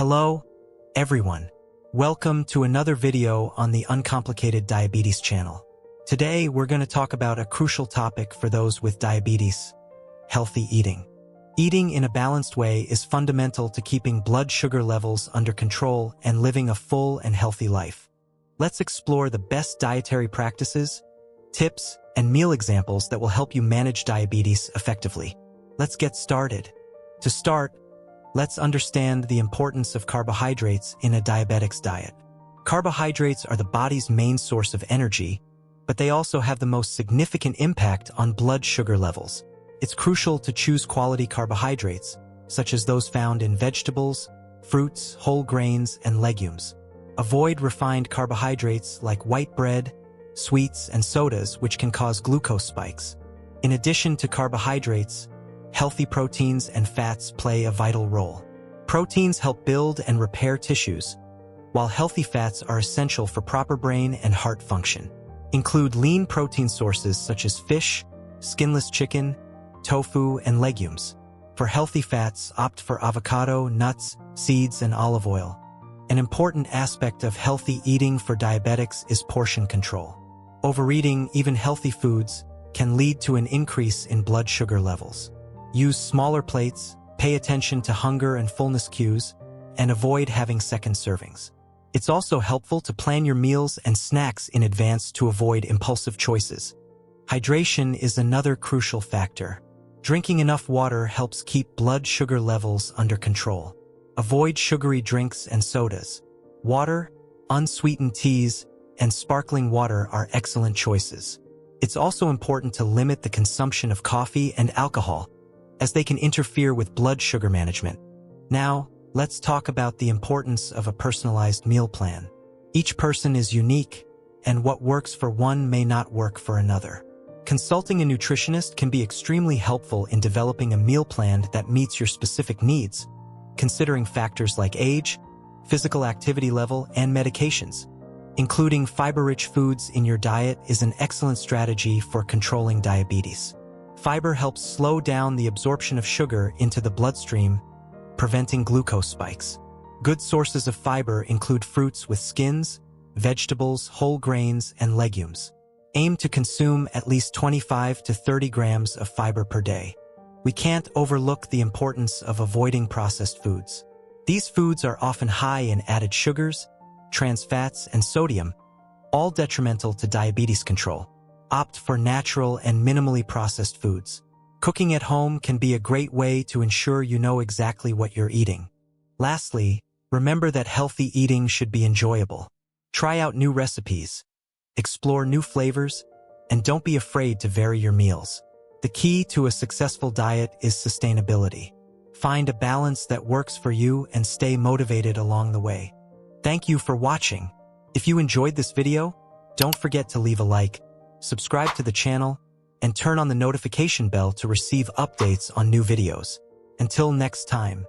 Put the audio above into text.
Hello, everyone. Welcome to another video on the Uncomplicated Diabetes channel. Today, we're going to talk about a crucial topic for those with diabetes: healthy eating. Eating in a balanced way is fundamental to keeping blood sugar levels under control and living a full and healthy life. Let's explore the best dietary practices, tips, and meal examples that will help you manage diabetes effectively. Let's get started. To start, let's understand the importance of carbohydrates in a diabetic's diet. Carbohydrates are the body's main source of energy, but they also have the most significant impact on blood sugar levels. It's crucial to choose quality carbohydrates, such as those found in vegetables, fruits, whole grains, and legumes. Avoid refined carbohydrates like white bread, sweets, and sodas, which can cause glucose spikes. In addition to carbohydrates, healthy proteins and fats play a vital role. Proteins help build and repair tissues, while healthy fats are essential for proper brain and heart function. Include lean protein sources such as fish, skinless chicken, tofu, and legumes. For healthy fats, opt for avocado, nuts, seeds, and olive oil. An important aspect of healthy eating for diabetics is portion control. Overeating even healthy foods can lead to an increase in blood sugar levels. Use smaller plates, pay attention to hunger and fullness cues, and avoid having second servings. It's also helpful to plan your meals and snacks in advance to avoid impulsive choices. Hydration is another crucial factor. Drinking enough water helps keep blood sugar levels under control. Avoid sugary drinks and sodas. Water, unsweetened teas, and sparkling water are excellent choices. It's also important to limit the consumption of coffee and alcohol, as they can interfere with blood sugar management. Now, let's talk about the importance of a personalized meal plan. Each person is unique, and what works for one may not work for another. Consulting a nutritionist can be extremely helpful in developing a meal plan that meets your specific needs, considering factors like age, physical activity level, and medications. Including fiber-rich foods in your diet is an excellent strategy for controlling diabetes. Fiber helps slow down the absorption of sugar into the bloodstream, preventing glucose spikes. Good sources of fiber include fruits with skins, vegetables, whole grains, and legumes. Aim to consume at least 25 to 30 grams of fiber per day. We can't overlook the importance of avoiding processed foods. These foods are often high in added sugars, trans fats, and sodium, all detrimental to diabetes control. Opt for natural and minimally processed foods. Cooking at home can be a great way to ensure you know exactly what you're eating. Lastly, remember that healthy eating should be enjoyable. Try out new recipes, explore new flavors, and don't be afraid to vary your meals. The key to a successful diet is sustainability. Find a balance that works for you and stay motivated along the way. Thank you for watching. If you enjoyed this video, don't forget to leave a like, subscribe to the channel, and turn on the notification bell to receive updates on new videos. Until next time.